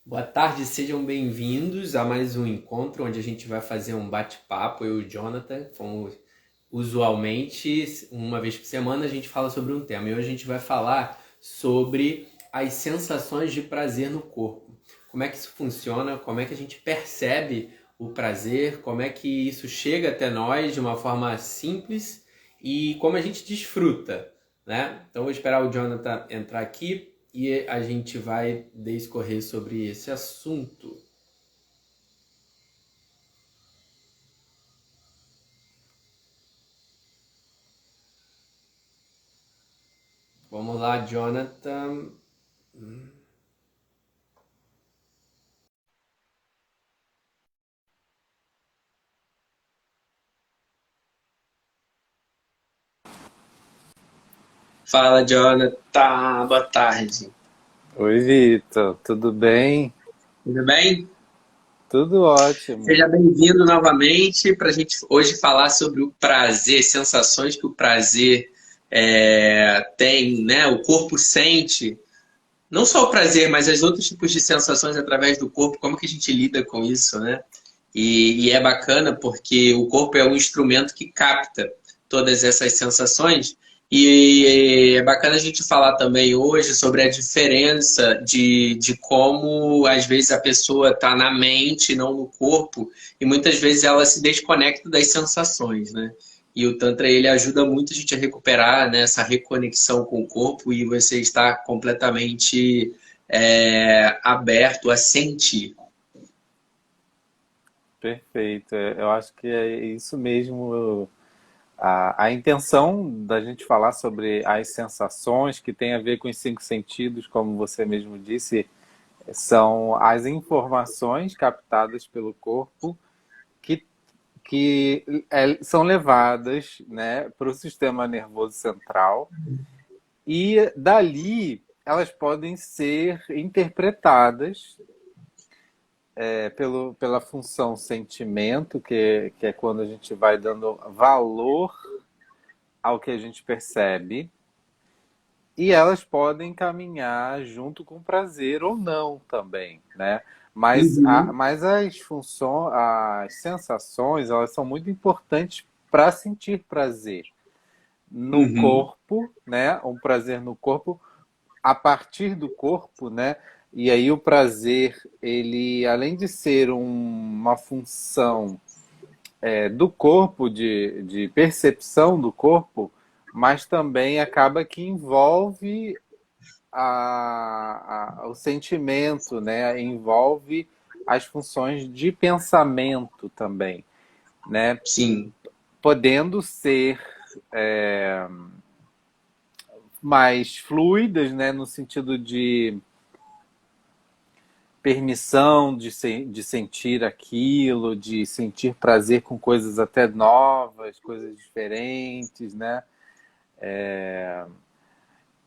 Boa tarde, sejam bem-vindos a mais um encontro onde a gente vai fazer um bate-papo, eu e o Jonathan. Como usualmente, uma vez por semana a gente fala sobre um tema. E hoje a gente vai falar sobre as sensações de prazer no corpo. Como é que isso funciona, como é que a gente percebe o prazer, como é que isso chega até nós de uma forma simples e como a gente desfruta, né? Então vou esperar o Jonathan entrar aqui e a gente vai discorrer sobre esse assunto. Vamos lá, Jonathan. Fala, Jonathan. Boa tarde. Oi, Vitor, tudo bem? Tudo bem? Tudo ótimo. Seja bem-vindo novamente para a gente hoje falar sobre o prazer, sensações que o prazer tem, né? O corpo sente. Não só o prazer, mas os outros tipos de sensações através do corpo, como que a gente lida com isso, né? E é bacana porque o corpo é um instrumento que capta todas essas sensações. E é bacana a gente falar também hoje sobre a diferença de como, às vezes, a pessoa está na mente, não no corpo, e muitas vezes ela se desconecta das sensações, né? E o Tantra, ele ajuda muito a gente a recuperar, né, essa reconexão com o corpo e você está completamente aberto a sentir. Perfeito. Eu acho que é isso mesmo. A intenção da gente falar sobre as sensações, que tem a ver com os cinco sentidos, como você mesmo disse, são as informações captadas pelo corpo que, que são levadas, né, para o sistema nervoso central e dali elas podem ser interpretadas pela função sentimento, que é quando a gente vai dando valor ao que a gente percebe, e elas podem caminhar junto com prazer ou não também, né? Uhum, Mas as funções, as sensações, elas são muito importantes para sentir prazer no uhum. corpo, né? Um prazer no corpo, a partir do corpo, né? E aí o prazer, ele além de ser uma função do corpo, de percepção do corpo, mas também acaba que envolve o sentimento, né? Envolve as funções de pensamento também, né? Sim, Podendo ser mais fluidas, né? No sentido de permissão de sentir aquilo, de sentir prazer com coisas até novas, coisas diferentes, né?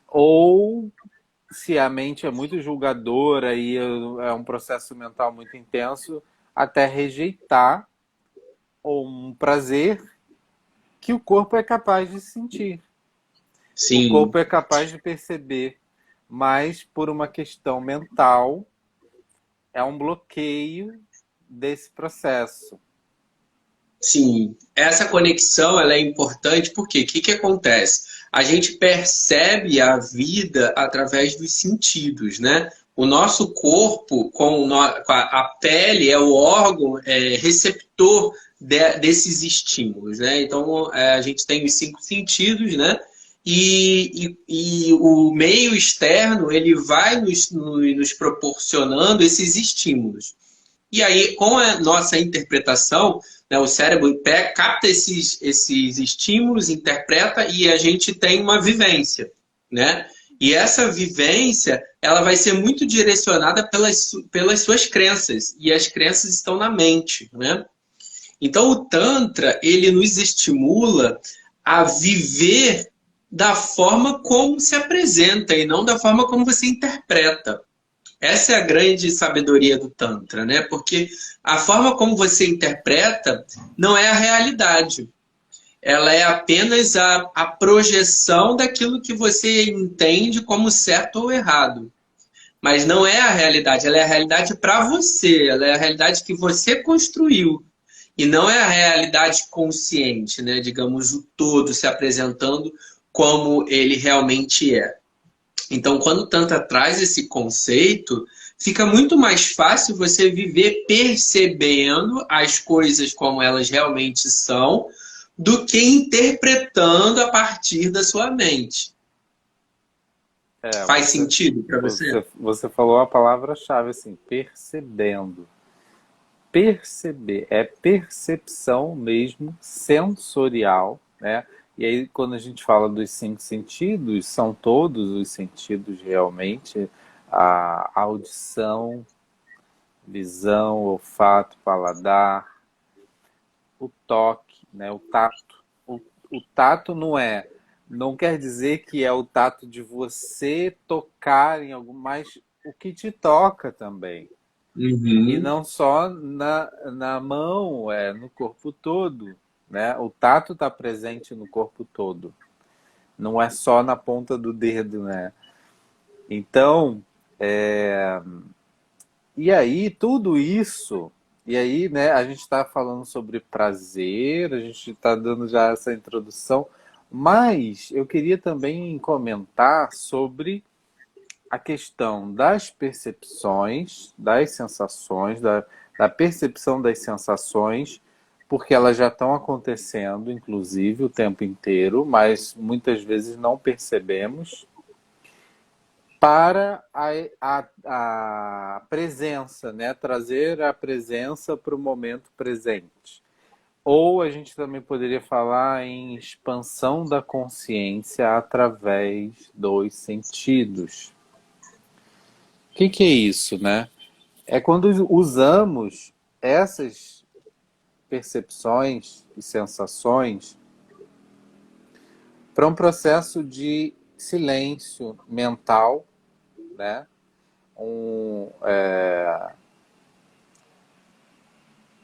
Ou se a mente é muito julgadora e é um processo mental muito intenso, até rejeitar um prazer que o corpo é capaz de sentir, o sim. corpo é capaz de perceber, mas por uma questão mental é um bloqueio desse processo. Sim, essa conexão ela é importante porque o que, que acontece? A gente percebe a vida através dos sentidos, né? O nosso corpo, com a pele, é o órgão receptor desses estímulos, né? Então, a gente tem os cinco sentidos, né? E o meio externo, ele vai nos proporcionando esses estímulos. E aí, com a nossa interpretação, né, o cérebro capta esses estímulos, interpreta e a gente tem uma vivência, né? E essa vivência, ela vai ser muito direcionada pelas suas crenças. E as crenças estão na mente, né? Então, o Tantra, ele nos estimula a viver da forma como se apresenta e não da forma como você interpreta. Essa é a grande sabedoria do Tantra, né? Porque a forma como você interpreta não é a realidade. Ela é apenas a projeção daquilo que você entende como certo ou errado. Mas não é a realidade, ela é a realidade para você, ela é a realidade que você construiu. E não é a realidade consciente, né? Digamos, o todo se apresentando como ele realmente é. Então, quando o Tantra traz esse conceito, fica muito mais fácil você viver percebendo as coisas como elas realmente são, do que interpretando a partir da sua mente. É, Faz sentido para você? você falou a palavra-chave assim, percebendo. Perceber, é percepção mesmo sensorial, né? E aí, quando a gente fala dos cinco sentidos, são todos os sentidos realmente, a audição, visão, olfato, paladar, o toque, né? O tato. O tato não quer dizer que é o tato de você tocar em algo, mas o que te toca também. E Uhum. não só na mão, no corpo todo, né? O tato está presente no corpo todo, não é só na ponta do dedo, né? Então, e aí tudo isso, e aí, né? A gente está falando sobre prazer, a gente está dando já essa introdução, mas eu queria também comentar sobre a questão das percepções, das sensações, da percepção das sensações, porque elas já estão acontecendo, inclusive, o tempo inteiro, mas muitas vezes não percebemos, para a presença, né? Trazer a presença para o momento presente. Ou a gente também poderia falar em expansão da consciência através dos sentidos. O que é isso, né? É quando usamos essas percepções e sensações para um processo de silêncio mental, né?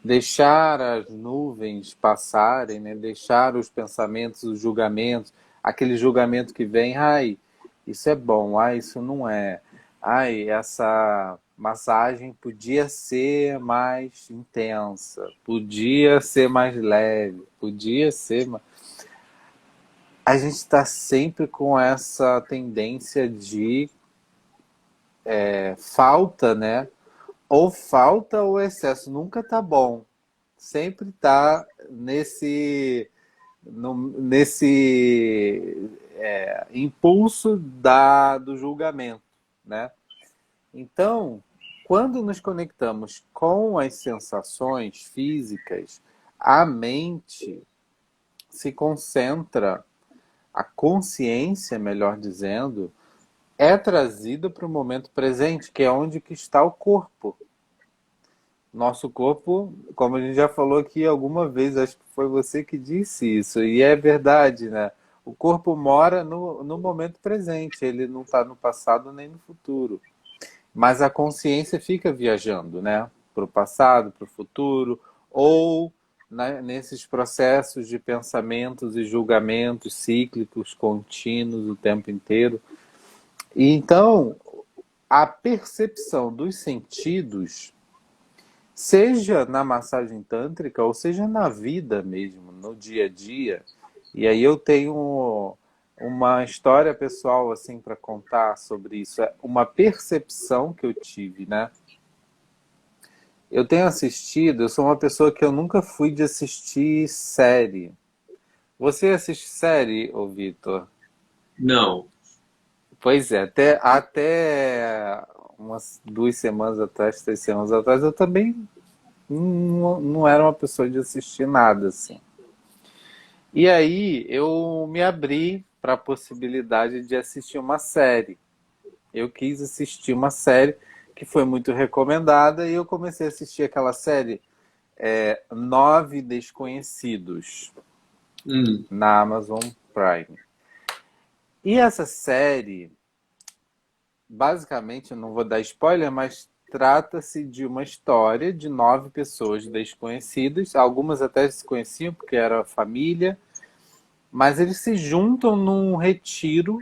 Deixar as nuvens passarem, né? Deixar os pensamentos, os julgamentos, aquele julgamento que vem, ai, isso é bom, ai, isso não é, ai, essa massagem podia ser mais intensa, podia ser mais leve, podia ser. A gente está sempre com essa tendência de falta, né? Ou falta ou excesso, nunca tá bom. Sempre tá nesse impulso do julgamento, né? Então, quando nos conectamos com as sensações físicas, a mente se concentra, a consciência, melhor dizendo, é trazida para o momento presente, que é onde que está o corpo. Nosso corpo, como a gente já falou aqui alguma vez, acho que foi você que disse isso, e é verdade, né? O corpo mora no momento presente, ele não está no passado nem no futuro. Mas a consciência fica viajando, né? Para o passado, para o futuro, ou nesses processos de pensamentos e julgamentos cíclicos, contínuos o tempo inteiro. E então, a percepção dos sentidos, seja na massagem tântrica ou seja na vida mesmo, no dia a dia. E aí eu tenho uma história pessoal assim para contar sobre isso, é uma percepção que eu tive, né? Eu tenho assistido, eu sou uma pessoa que eu nunca fui de assistir série. Você assiste série, ô Vitor? Não. Pois é, até umas 2 semanas atrás, 3 semanas atrás, eu também não era uma pessoa de assistir nada, assim. E aí eu me abri para a possibilidade de assistir uma série. Eu quis assistir uma série que foi muito recomendada e eu comecei a assistir aquela série Nove Desconhecidos Hum. na Amazon Prime. E essa série, basicamente, eu não vou dar spoiler, mas trata-se de uma história de 9 pessoas desconhecidas. Algumas até se conheciam porque era família, mas eles se juntam num retiro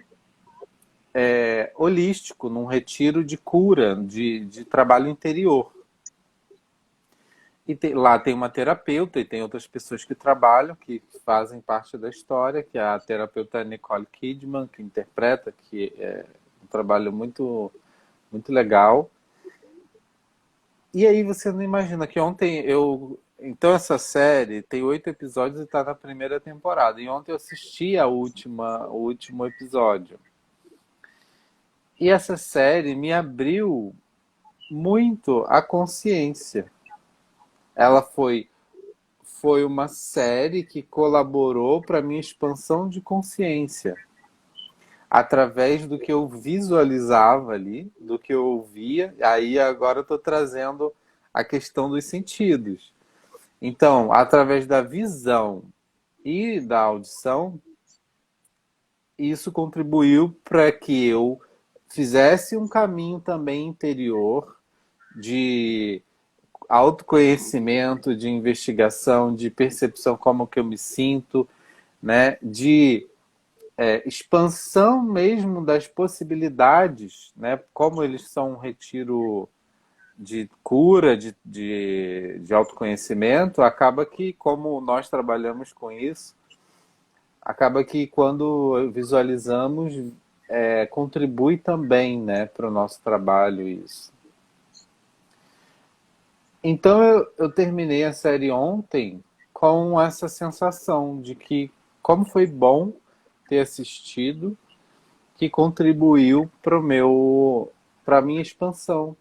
holístico, num retiro de cura, de trabalho interior. E lá tem uma terapeuta e tem outras pessoas que trabalham, que fazem parte da história, que é a terapeuta Nicole Kidman, que interpreta, que é um trabalho muito, muito legal. E aí você não imagina que ontem eu... Então essa série tem 8 episódios e está na primeira temporada. E ontem eu assisti o último episódio. E essa série me abriu muito a consciência. Ela foi uma série que colaborou para a minha expansão de consciência, através do que eu visualizava ali, do que eu ouvia. Aí agora eu estou trazendo a questão dos sentidos. Então, através da visão e da audição, isso contribuiu para que eu fizesse um caminho também interior de autoconhecimento, de investigação, de percepção como que eu me sinto, né? De expansão mesmo das possibilidades, né? Como eles são um retiro de cura, de autoconhecimento, acaba que, como nós trabalhamos com isso, acaba que quando visualizamos, contribui também, né, para o nosso trabalho isso. Então eu terminei a série ontem com essa sensação de que como foi bom ter assistido, que contribuiu para a minha expansão,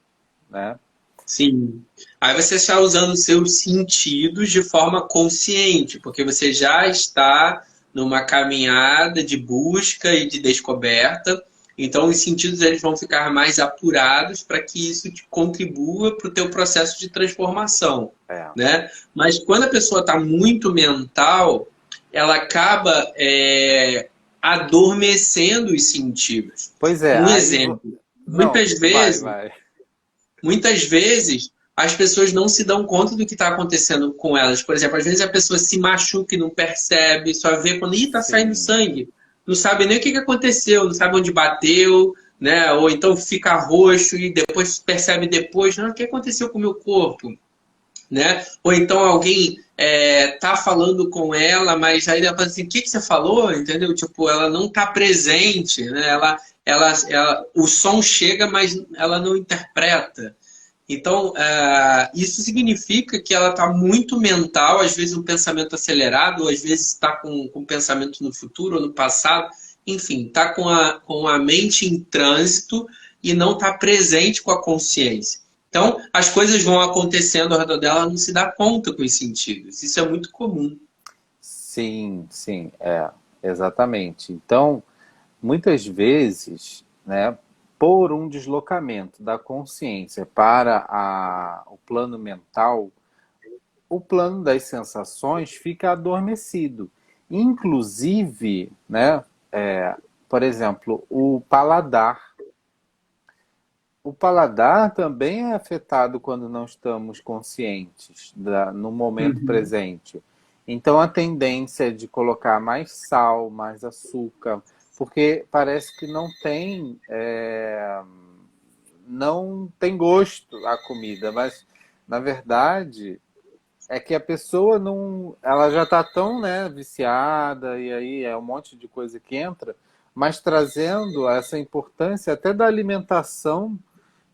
né? Sim. Aí você está usando os seus sentidos de forma consciente, porque você já está numa caminhada de busca e de descoberta. Então, os sentidos eles vão ficar mais apurados para que isso te contribua para o teu processo de transformação, É. né? Mas quando a pessoa está muito mental, ela acaba adormecendo os sentidos. Pois é, Um aí... exemplo. Não, Muitas vezes vai. Muitas vezes as pessoas não se dão conta do que está acontecendo com elas. Por exemplo, às vezes a pessoa se machuca e não percebe, só vê quando está saindo Sim. sangue. Não sabe nem o que aconteceu, não sabe onde bateu, né? Ou então fica roxo e depois percebe depois, não, o que aconteceu com o meu corpo? Né? Ou então alguém tá falando com ela, mas aí ela fala assim, o que você falou? Entendeu? Tipo, ela não está presente, né? O som chega, mas ela não interpreta. Então, isso significa que ela está muito mental, às vezes um pensamento acelerado, ou às vezes está com pensamento no futuro ou no passado. Enfim, está com a mente em trânsito e não está presente com a consciência. Então, as coisas vão acontecendo ao redor dela, ela não se dá conta com os sentidos. Isso é muito comum. Sim, exatamente. Então, muitas vezes, né, por um deslocamento da consciência para o plano mental, o plano das sensações fica adormecido. Inclusive, né, por exemplo, o paladar. O paladar também é afetado quando não estamos conscientes no momento Uhum. presente. Então a tendência é de colocar mais sal, mais açúcar, porque parece que não tem gosto a comida, mas na verdade é que a pessoa não, ela já está tão, né, viciada e aí é um monte de coisa que entra, mas trazendo essa importância até da alimentação,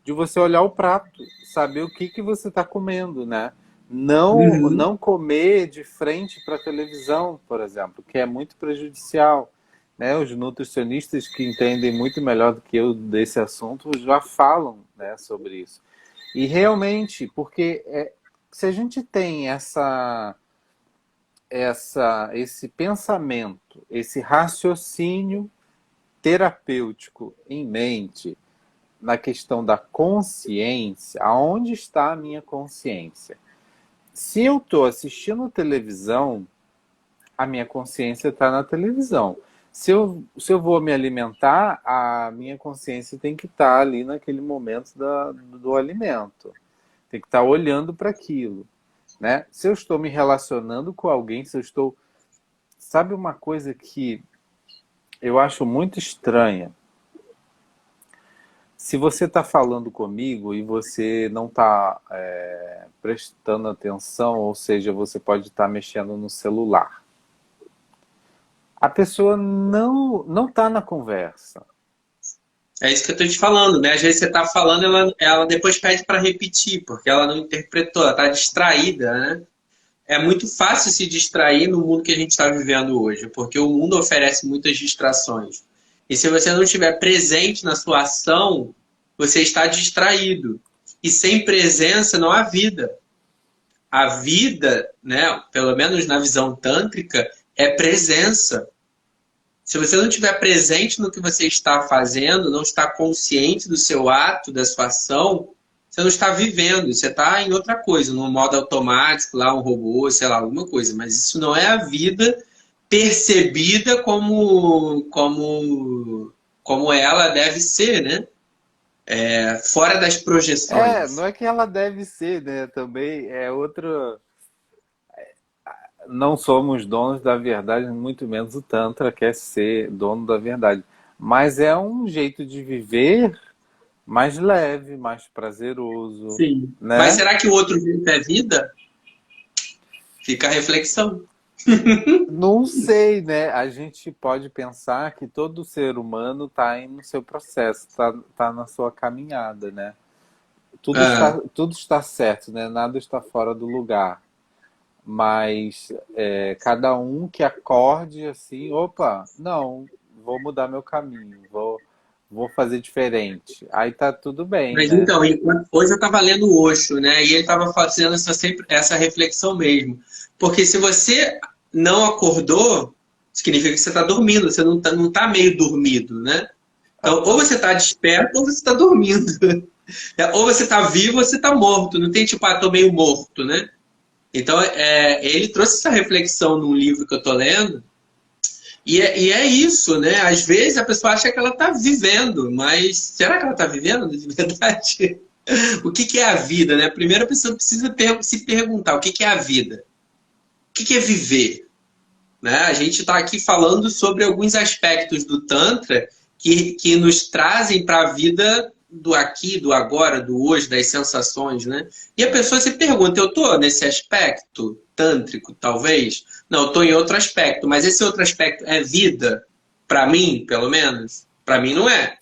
de você olhar o prato, saber o que você está comendo, né? Uhum. Não comer de frente para a televisão, por exemplo, que é muito prejudicial. Né? Os nutricionistas que entendem muito melhor do que eu desse assunto já falam, né, sobre isso. E realmente, porque se a gente tem esse pensamento, esse raciocínio terapêutico em mente, na questão da consciência, aonde está a minha consciência? Se eu estou assistindo televisão, a minha consciência está na televisão. Se eu vou me alimentar, a minha consciência tem que estar ali naquele momento do alimento. Tem que estar olhando para aquilo. Né? Se eu estou me relacionando com alguém, se eu estou... Sabe uma coisa que eu acho muito estranha? Se você está falando comigo e você não está prestando atenção, ou seja, você pode estar mexendo no celular, a pessoa não está na conversa. É isso que eu tô te falando, né? Às vezes você tá falando, ela depois pede para repetir, porque ela não interpretou, ela tá distraída, né? É muito fácil se distrair no mundo que a gente está vivendo hoje, porque o mundo oferece muitas distrações. E se você não estiver presente na sua ação, você está distraído. E sem presença não há vida. A vida, né, pelo menos na visão tântrica, é presença. Se você não estiver presente no que você está fazendo, não está consciente do seu ato, da sua ação, você não está vivendo, você está em outra coisa, num modo automático, lá um robô, sei lá, alguma coisa. Mas isso não é a vida percebida como ela deve ser, né? É, fora das Não projeções. é que ela deve ser, né? Também é outro. Não somos donos da verdade, muito menos o Tantra quer ser dono da verdade. Mas é um jeito de viver mais leve, mais prazeroso, Sim. Mas né? será que o outro jeito é vida? Fica a reflexão. Não sei, né? A gente pode pensar que todo ser humano está no seu processo, tá na sua caminhada, né? Ah, Tudo está certo, né? Nada está fora do lugar. Mas cada um que acorde assim, opa, não, vou mudar meu caminho, vou fazer diferente. Aí tá tudo bem, mas né? então, hoje eu estava lendo o Osho, né? E ele estava fazendo essa reflexão mesmo. Porque se você não acordou, significa que você está dormindo, você não tá meio dormido, né? Então, ou Aham. você está desperto ou você está dormindo. Ou você está vivo ou você está morto. Não tem tipo, tô meio morto, né? Então, ele trouxe essa reflexão num livro que eu estou lendo. E é isso, né? Às vezes a pessoa acha que ela está vivendo, mas será que ela está vivendo de verdade? O que é a vida, né? Primeiro a pessoa precisa se perguntar o que é a vida, o que é viver, né? A gente está aqui falando sobre alguns aspectos do Tantra que nos trazem para a vida do aqui, do agora, do hoje, das sensações, né? E a pessoa se pergunta, eu estou nesse aspecto tântrico, talvez? Não, eu estou em outro aspecto, mas esse outro aspecto é vida? Para mim, pelo menos? Para mim não é.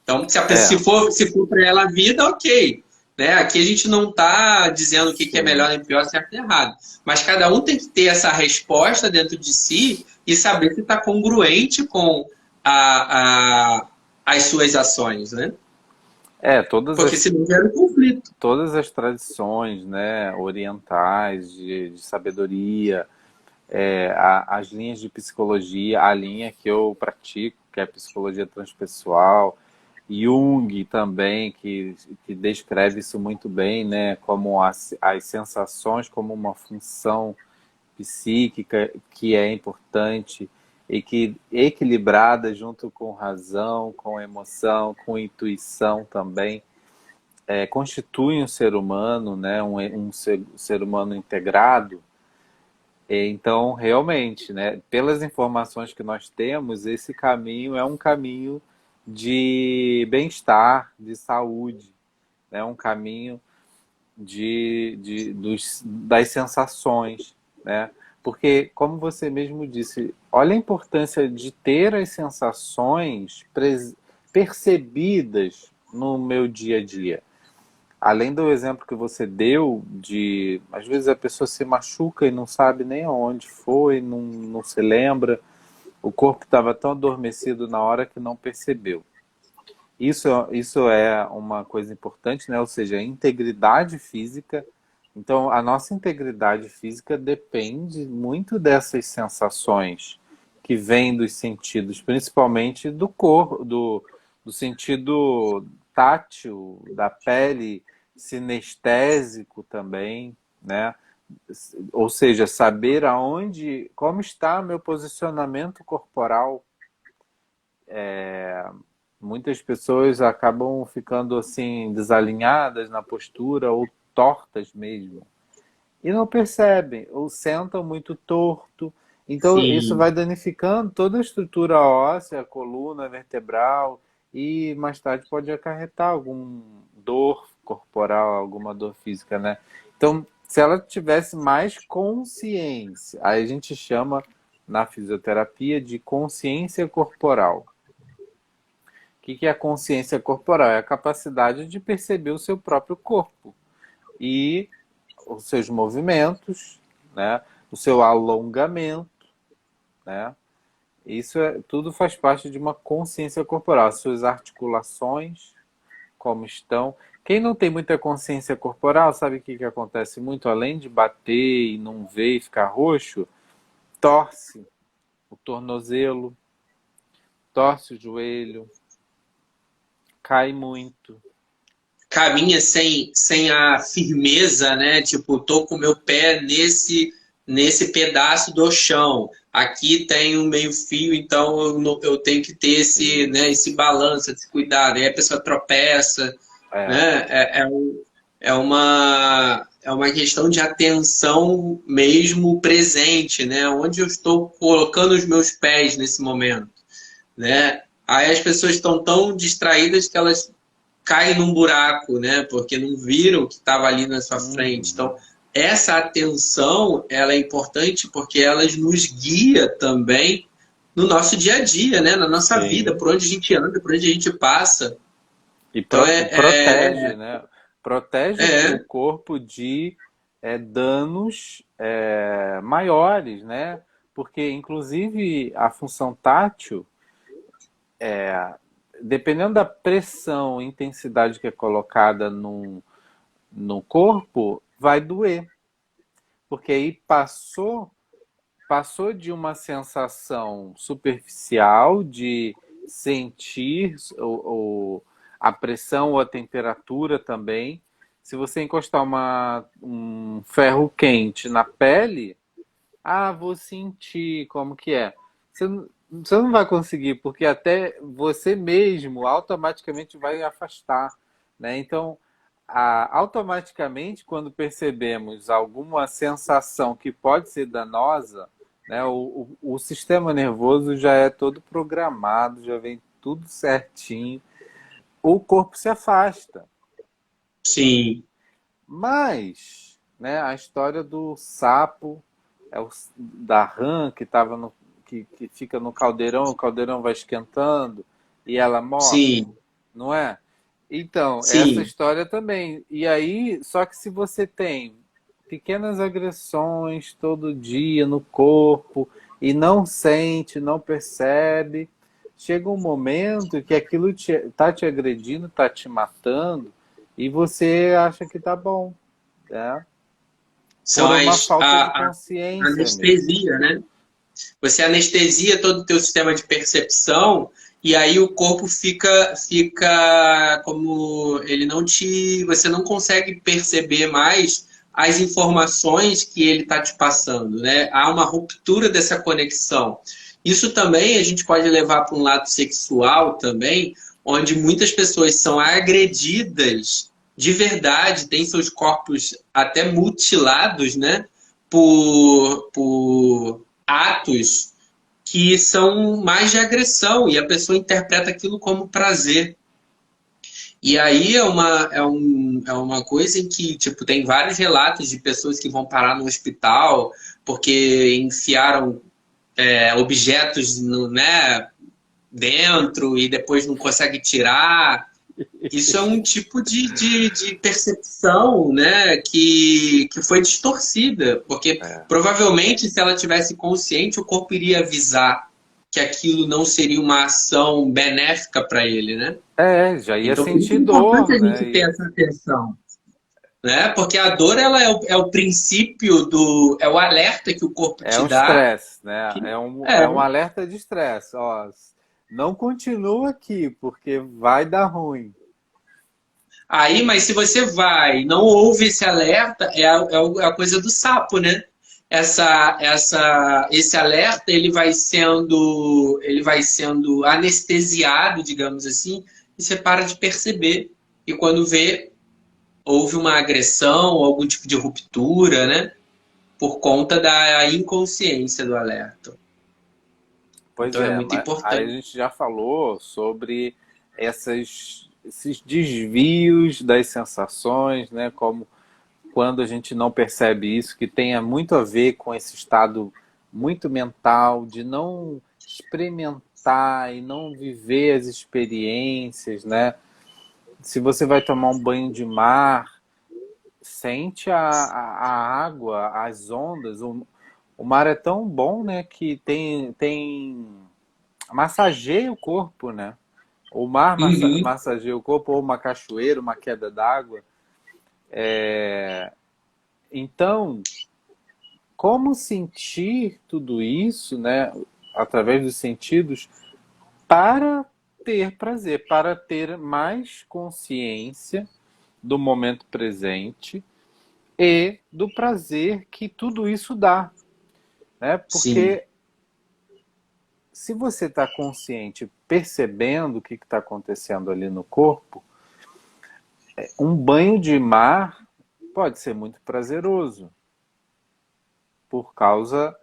Então, se, a É, pessoa, se for para ela a vida, ok. Né? Aqui a gente não está dizendo o que é melhor sim. nem pior, certo e errado. Mas cada um tem que ter essa resposta dentro de si e saber se está congruente com a, a, as suas ações, né? É, todas Porque as, senão gera um conflito. todas as tradições, né, orientais de sabedoria, as linhas de psicologia, a linha que eu pratico, que é a psicologia transpessoal, Jung também, que descreve isso muito bem, né, como as sensações como uma função psíquica que é importante e que equilibrada junto com razão, com emoção, com intuição também, constitui um ser humano, né, ser humano integrado. Então, realmente, né, pelas informações que nós temos, esse caminho é um caminho de bem-estar, de saúde, né, um caminho das sensações, né? Porque, como você mesmo disse, olha a importância de ter as sensações percebidas no meu dia a dia. Além do exemplo que você deu de, às vezes a pessoa se machuca e não sabe nem aonde foi, não se lembra, o corpo estava tão adormecido na hora que não percebeu. Isso é uma coisa importante, né? Ou seja, a integridade física. Então, a nossa integridade física depende muito dessas sensações que vêm dos sentidos, principalmente do corpo, do sentido tátil, da pele, sinestésico também, né? Ou seja, saber aonde, como está meu posicionamento corporal. Muitas pessoas acabam ficando assim desalinhadas na postura ou tortas mesmo e não percebem ou sentam muito torto. Então isso Sim. vai danificando toda a estrutura óssea, a coluna vertebral e mais tarde pode acarretar algum dor corporal, alguma dor física, né? Então, se ela tivesse mais consciência, aí a gente chama na fisioterapia de consciência corporal. O que que é a consciência corporal? É a capacidade de perceber o seu próprio corpo e os seus movimentos, né? O seu alongamento, né? Isso tudo faz parte de uma consciência corporal. As suas articulações, como estão. Quem não tem muita consciência corporal, sabe o que que acontece muito? Além de bater e não ver e ficar roxo, torce o tornozelo, torce o joelho, cai muito. Caminha sem a firmeza, né? Tipo, tô com o meu pé nesse pedaço do chão. Aqui tem um meio fio, então eu tenho que ter esse, né, esse balanço, esse cuidado. Aí a pessoa tropeça, É, né? É uma questão de atenção mesmo presente, né? Onde eu estou colocando os meus pés nesse momento, né? Aí as pessoas estão tão distraídas que elas caem num buraco, né? Porque não viram o que estava ali na sua frente. uhum, Então, essa atenção, ela é importante porque ela nos guia também no nosso dia a dia, né? Na nossa vida, sim. por onde a gente anda, por onde a gente passa. E Então, protege, né? Protege o seu é corpo de danos maiores, né? Porque, inclusive, a função tátil, dependendo da pressão e intensidade que é colocada no corpo, vai doer. Porque aí passou de uma sensação superficial de sentir a pressão ou a temperatura também. Se você encostar um ferro quente na pele, vou sentir como que é. Você não vai conseguir, porque até você mesmo automaticamente vai afastar, né? Então, automaticamente, quando percebemos alguma sensação que pode ser danosa, né, o sistema nervoso já é todo programado, já vem tudo certinho, o corpo se afasta. sim, Mas, né, a história do sapo, da rã que fica no caldeirão, o caldeirão vai esquentando e ela morre, sim, não é? Então, essa sim. história também. E aí, só que se você tem pequenas agressões todo dia no corpo e não sente, não percebe, chega um momento que aquilo tá te agredindo, tá te matando e você acha que tá bom, né? São Por uma as falta de a consciência mesmo. anestesia, né? Você anestesia todo o teu sistema de percepção e aí o corpo fica como ele não te, você não consegue perceber mais as informações que ele está te passando, né? Há uma ruptura dessa conexão. Isso também a gente pode levar para um lado sexual também, onde muitas pessoas são agredidas de verdade, têm seus corpos até mutilados, né? Por atos que são mais de agressão e a pessoa interpreta aquilo como prazer. E aí é uma coisa em que, tipo, tem vários relatos de pessoas que vão parar no hospital porque enfiaram objetos no, né, dentro e depois não consegue tirar. Isso é um tipo de percepção, né, que foi distorcida, porque É. provavelmente se ela tivesse consciente, o corpo iria avisar que aquilo não seria uma ação benéfica para ele, né? Já ia Então, por isso é sentir importante dor, a né? gente ter essa atenção, né? Porque a dor ela é o princípio é o alerta que o corpo É te um dá. estresse, né? Que, É um alerta de estresse. Ó, não continua aqui, porque vai dar ruim. aí, mas se você vai, não ouve esse alerta, é a coisa do sapo, né? Esse alerta ele vai sendo anestesiado, digamos assim, e você para de perceber. E quando vê, houve uma agressão, algum tipo de ruptura, né? Por conta da inconsciência do alerta. Pois Então é é, muito mas aí a importante. gente já falou sobre. esses desvios das sensações, né? Como quando a gente não percebe isso, que tenha muito a ver com esse estado muito mental, de não experimentar e não viver as experiências, né? Se você vai tomar um banho de mar, sente a água, as ondas. O mar é tão bom, né, que massageia o corpo, né? O mar Uhum. massageia o corpo, ou uma cachoeira, uma queda d'água. Então, como sentir tudo isso, né, através dos sentidos, para ter prazer, para ter mais consciência do momento presente e do prazer que tudo isso dá, né? Sim. Porque se você está consciente, percebendo o que está acontecendo ali no corpo, um banho de mar pode ser muito prazeroso por causa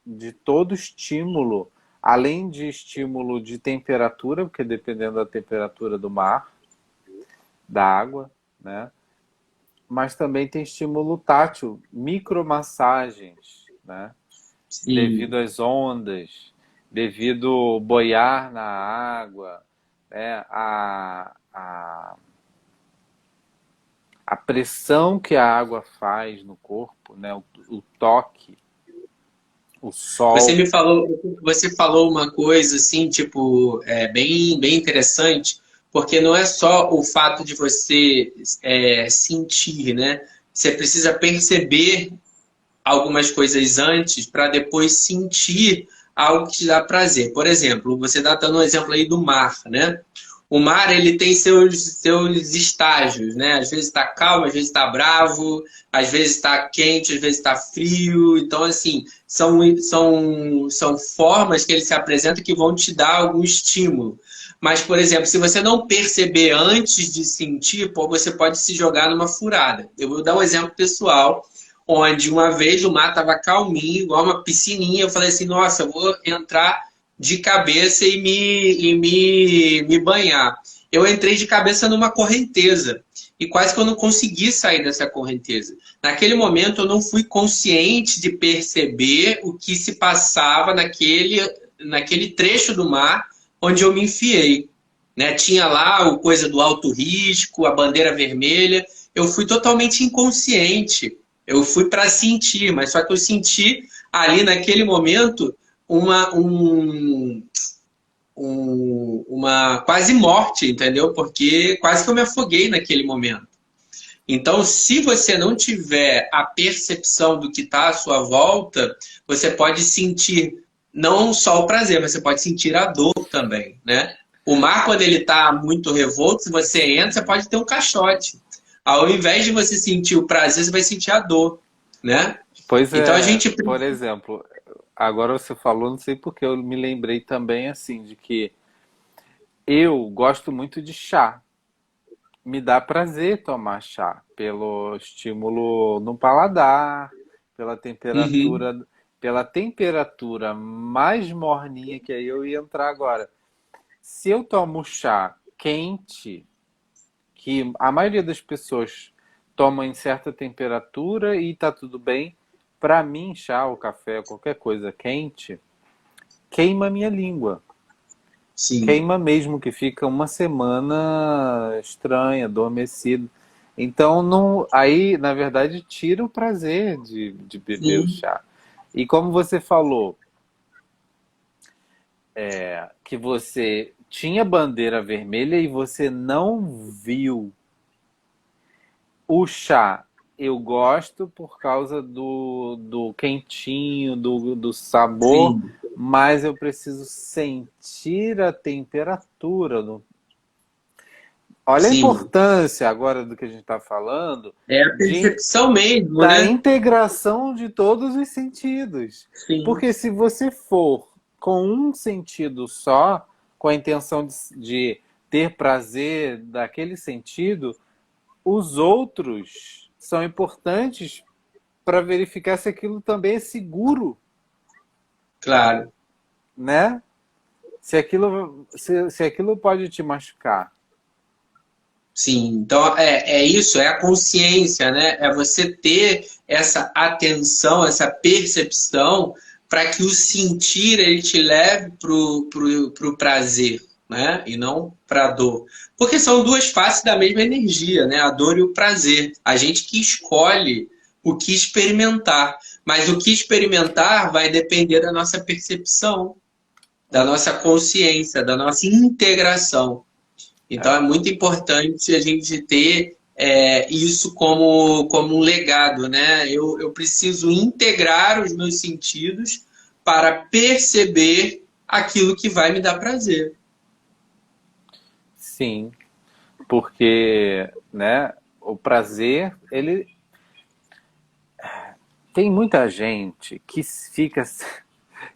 de todo estímulo, além de estímulo de temperatura, porque dependendo da temperatura do mar, da água, né? Mas também tem estímulo tátil, micromassagens, né? Sim. Devido às ondas, devido boiar na água, né? A pressão que a água faz no corpo, né? O toque, o Você sol. me falou, você falou uma coisa assim, tipo, bem interessante, porque não é só o fato de você sentir, né? Você precisa perceber algumas coisas antes para depois sentir algo que te dá prazer. Por exemplo, você está dando um exemplo aí do mar, né? O mar ele tem seus estágios, né? Às vezes está calmo, às vezes está bravo, às vezes está quente, às vezes está frio. Então, assim, são formas que ele se apresenta que vão te dar algum estímulo. Mas, por exemplo, se você não perceber antes de sentir, pô, você pode se jogar numa furada. Eu vou dar um exemplo pessoal onde uma vez o mar estava calminho, igual uma piscininha. Eu falei assim, nossa, eu vou entrar de cabeça e me banhar. Eu entrei de cabeça numa correnteza e quase que eu não consegui sair dessa correnteza. Naquele momento eu não fui consciente de perceber o que se passava naquele trecho do mar onde eu me enfiei. Né? Tinha lá o coisa do alto risco, a bandeira vermelha. Eu fui totalmente inconsciente. Eu fui para sentir, mas só que eu senti ali naquele momento uma, um, uma quase morte, entendeu? Porque quase que eu me afoguei naquele momento. Então, se você não tiver a percepção do que está à sua volta, você pode sentir não só o prazer, mas você pode sentir a dor também, né? O mar, quando ele está muito revolto, se você entra, você pode ter um caixote. Ao invés de você sentir o prazer, você vai sentir a dor, né? Pois Então a é, gente. por exemplo, agora você falou, não sei porque eu me lembrei também assim de que eu gosto muito de chá. Me dá prazer tomar chá pelo estímulo no paladar, pela Uhum. temperatura, pela temperatura mais morninha que aí eu ia entrar agora. Se eu tomo chá quente, que a maioria das pessoas toma em certa temperatura e tá tudo bem, para mim chá ou café, qualquer coisa quente, queima a minha língua. Sim. Queima mesmo, que fica uma semana estranha, adormecido. Então, não, aí, na verdade, tira o prazer de beber o Sim. chá. E como você falou, que você tinha bandeira vermelha e você não viu o chá. Eu gosto por causa do quentinho, do sabor, Sim. mas eu preciso sentir a temperatura. Olha a Sim. importância agora do que a gente está falando É a percepção mesmo, da né? integração de todos os sentidos. Sim. Porque se você for com um sentido só, com a intenção de ter prazer daquele sentido, os outros são importantes para verificar se aquilo também é seguro, Claro. né? Se aquilo pode te machucar. Sim, então é isso, é a consciência, né? É você ter essa atenção, essa percepção para que o sentir ele te leve pro prazer, né? E não para a dor. Porque são duas faces da mesma energia, né? A dor e o prazer. A gente que escolhe o que experimentar, mas o que experimentar vai depender da nossa percepção, da nossa consciência, da nossa integração. Então É. é muito importante a gente ter isso como um legado, né? Eu preciso integrar os meus sentidos para perceber aquilo que vai me dar prazer. Sim, porque, né, o prazer, ele tem muita gente que fica.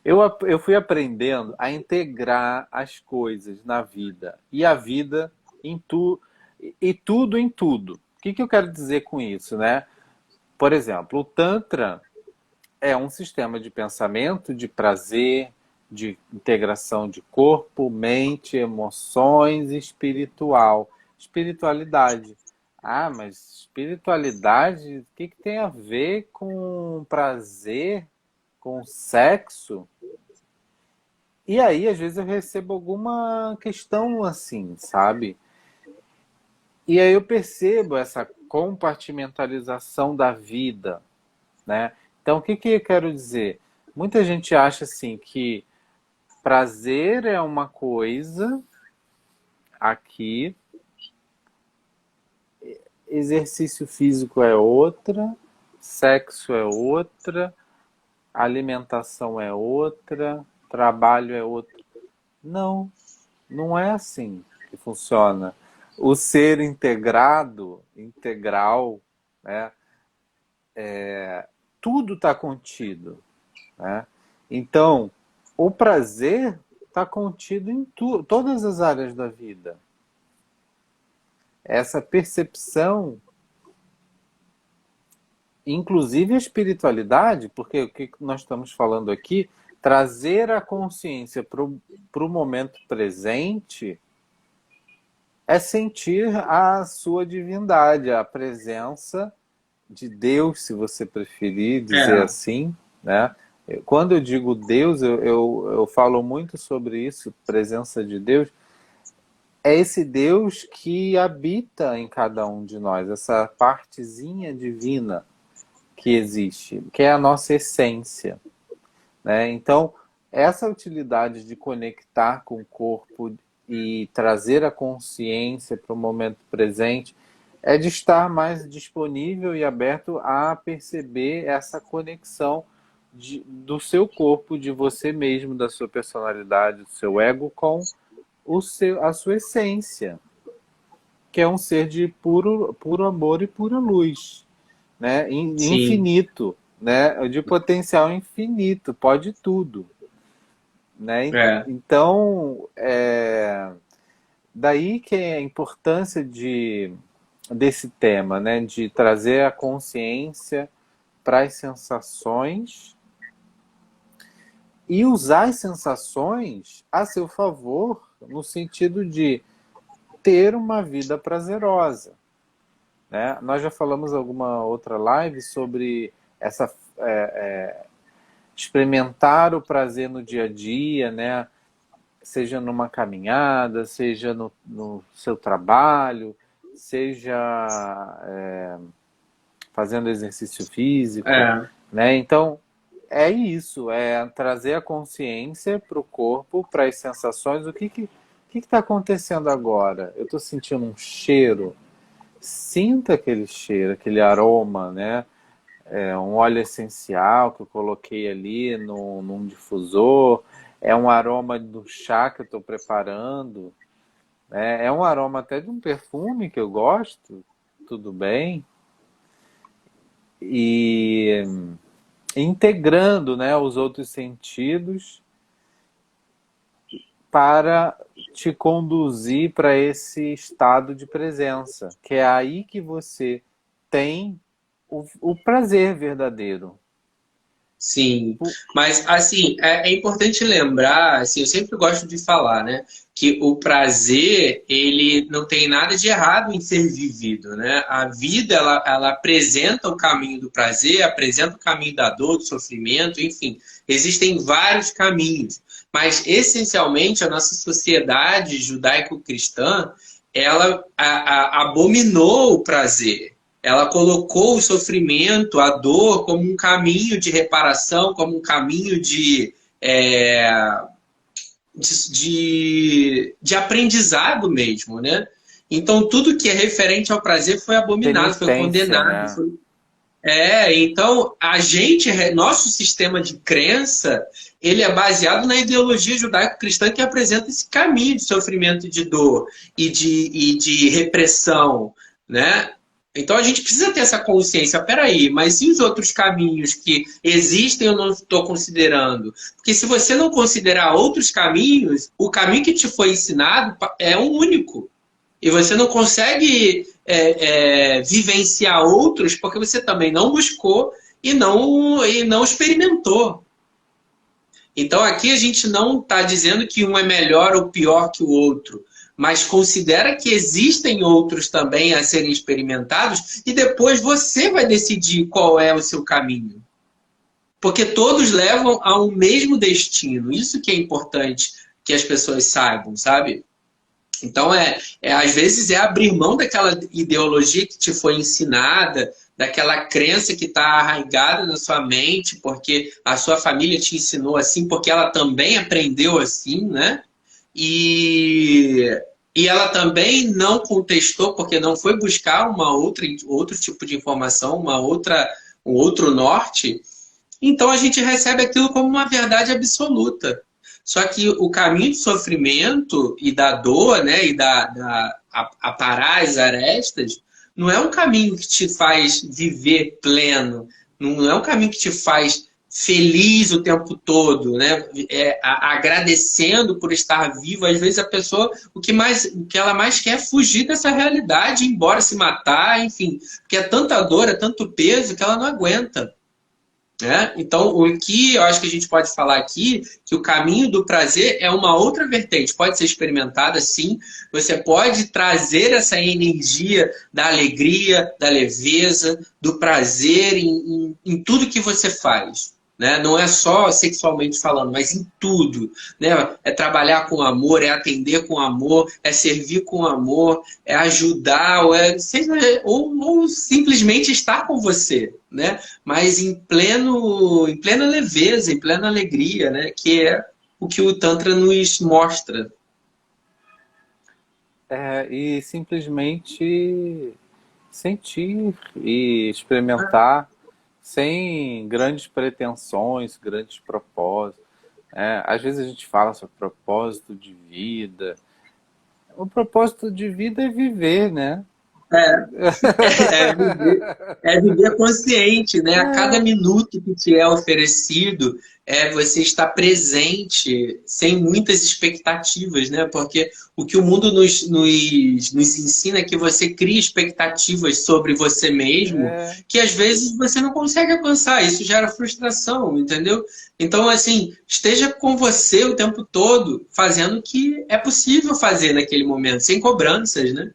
Eu fui aprendendo a integrar as coisas na vida e a vida em e tudo em tudo. O que eu quero dizer com isso, né? Por exemplo, o Tantra é um sistema de pensamento, de prazer, de integração de corpo, mente, emoções e espiritual. Espiritualidade. Ah, mas espiritualidade, o que tem a ver com prazer, com sexo? E aí, às vezes, eu recebo alguma questão assim, sabe? E aí eu percebo essa compartimentalização da vida, né? Então, o que eu quero dizer? Muita gente acha assim que prazer é uma coisa aqui, exercício físico é outra, sexo é outra, alimentação é outra, trabalho é outra. Não, não é assim que funciona. O ser integrado, integral, né? Tudo está contido, né? Então, o prazer está contido em todas as áreas da vida. Essa percepção, inclusive a espiritualidade, porque o que nós estamos falando aqui, trazer a consciência para o momento presente é sentir a sua divindade, a presença de Deus, se você preferir dizer É, assim, né? Quando eu digo Deus, eu falo muito sobre isso, presença de Deus. É esse Deus que habita em cada um de nós, essa partezinha divina que existe, que é a nossa essência, né? Então, essa utilidade de conectar com o corpo e trazer a consciência para o momento presente é de estar mais disponível e aberto a perceber essa conexão do seu corpo, de você mesmo, da sua personalidade, do seu ego com a sua essência, que é um ser de puro amor e pura luz, né? sim. Infinito, né? De potencial infinito, pode tudo, né? É. Então, daí que é a importância desse tema, né? De trazer a consciência para as sensações e usar as sensações a seu favor, no sentido de ter uma vida prazerosa, né? Nós já falamos alguma outra live sobre essa experimentar o prazer no dia a dia, né? Seja numa caminhada, seja no seu trabalho, seja fazendo exercício físico, É. né? Então é isso, é trazer a consciência para o corpo, para as sensações. O que está acontecendo agora? Eu estou sentindo um cheiro. Sinta aquele cheiro, aquele aroma, né? É um óleo essencial que eu coloquei ali num difusor. É um aroma do chá que eu estou preparando. Né? É um aroma até de um perfume que eu gosto. Tudo bem. E integrando, né, os outros sentidos para te conduzir para esse estado de presença, que é aí que você tem o prazer verdadeiro. Sim, mas assim, é importante lembrar, assim, eu sempre gosto de falar, né, que o prazer, ele não tem nada de errado em ser vivido, né? A vida, ela apresenta o caminho do prazer, apresenta o caminho da dor, do sofrimento, enfim, existem vários caminhos, mas essencialmente a nossa sociedade judaico-cristã, ela abominou o prazer. Ela colocou o sofrimento, a dor, como um caminho de reparação, como um caminho de aprendizado mesmo, né? Então, tudo que é referente ao prazer foi abominado, foi Penitência, condenado. né? Então, nosso sistema de crença, ele é baseado na ideologia judaico-cristã que apresenta esse caminho de sofrimento e de dor e de repressão, né? Então a gente precisa ter essa consciência. Peraí, mas e os outros caminhos que existem eu não estou considerando? Porque se você não considerar outros caminhos, o caminho que te foi ensinado é um único. E você não consegue vivenciar outros porque você também não buscou e não experimentou. Então aqui a gente não está dizendo que um é melhor ou pior que o outro, mas considera que existem outros também a serem experimentados e depois você vai decidir qual é o seu caminho. Porque todos levam a um mesmo destino. Isso que é importante que as pessoas saibam, sabe? Então, às vezes é abrir mão daquela ideologia que te foi ensinada, daquela crença que está arraigada na sua mente, porque a sua família te ensinou assim, porque ela também aprendeu assim, né? E, e ela também não contestou, porque não foi buscar outro tipo de informação, um outro norte. Então a gente recebe aquilo como uma verdade absoluta. Só que o caminho do sofrimento e da dor, né, e aparar as arestas, não é um caminho que te faz viver pleno, não é um caminho que te faz feliz o tempo todo, né? Agradecendo por estar vivo. Às vezes a pessoa, o que ela mais quer é fugir dessa realidade, ir embora, se matar, enfim, porque é tanta dor, é tanto peso que ela não aguenta. Né? Então, o que eu acho que a gente pode falar aqui, que o caminho do prazer é uma outra vertente, pode ser experimentada sim, você pode trazer essa energia da alegria, da leveza, do prazer em tudo que você faz. Né? Não é só sexualmente falando, mas em tudo. Né? É trabalhar com amor, é atender com amor, é servir com amor, é ajudar, ou simplesmente estar com você. Né? Mas em plena leveza, em plena alegria, né? Que é o que o Tantra nos mostra. E simplesmente sentir e experimentar sem grandes pretensões, grandes propósitos. Às vezes a gente fala sobre propósito de vida. O propósito de vida é viver, né? É, é viver consciente, né? A cada minuto que te é oferecido, você está presente, sem muitas expectativas, né? Porque o que o mundo nos ensina é que você cria expectativas sobre você mesmo, É, que às vezes você não consegue alcançar. Isso gera frustração, entendeu? Então, assim, esteja com você o tempo todo, fazendo o que é possível fazer naquele momento, sem cobranças, né?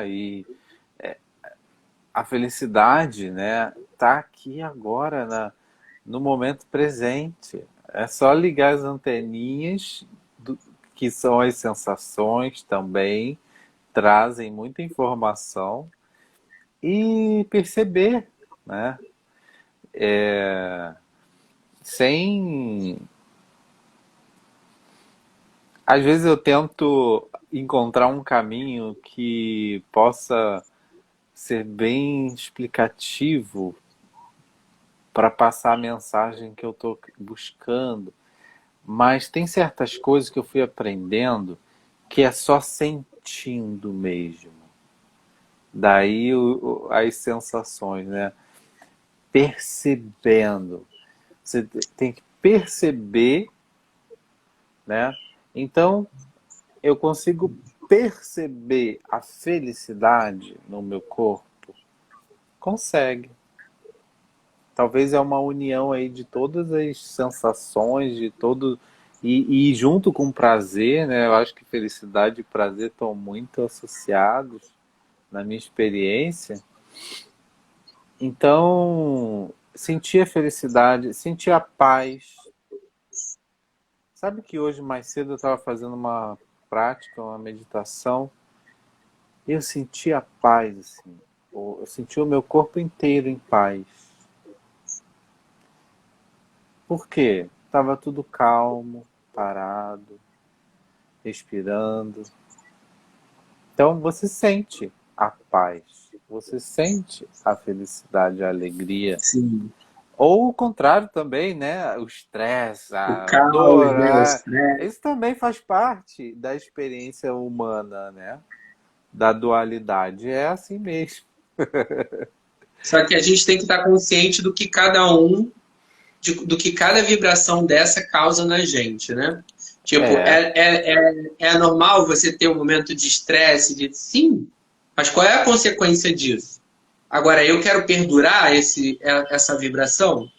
e a felicidade, né, tá aqui agora, no momento presente. É só ligar as anteninhas, que são as sensações também, trazem muita informação, e perceber, né, sem... Às vezes eu tento encontrar um caminho que possa ser bem explicativo para passar a mensagem que eu estou buscando. Mas tem certas coisas que eu fui aprendendo que é só sentindo mesmo. Daí as sensações, né? Percebendo. Você tem que perceber, né? Então, eu consigo perceber a felicidade no meu corpo? Consegue. talvez é uma união aí de todas as sensações, de todo e junto com prazer, né? Eu acho que felicidade e prazer estão muito associados na minha experiência. Então, sentir a felicidade, sentir a paz. Sabe que hoje mais cedo eu estava fazendo uma prática, uma meditação, e eu senti a paz, assim. Eu senti o meu corpo inteiro em paz. Por quê? Estava tudo calmo, parado, respirando. Então você sente a paz, você sente a felicidade, a alegria. Sim. Ou o contrário também, né? O estresse, O a caos, dor, né? O estresse. isso também faz parte da experiência humana, né? Da dualidade. É assim mesmo. Só que a gente tem que estar consciente do que cada um, do que cada vibração dessa causa na gente, né? Tipo, É. é normal você ter um momento de estresse, sim, mas qual é a consequência disso? Agora, eu quero perdurar essa vibração?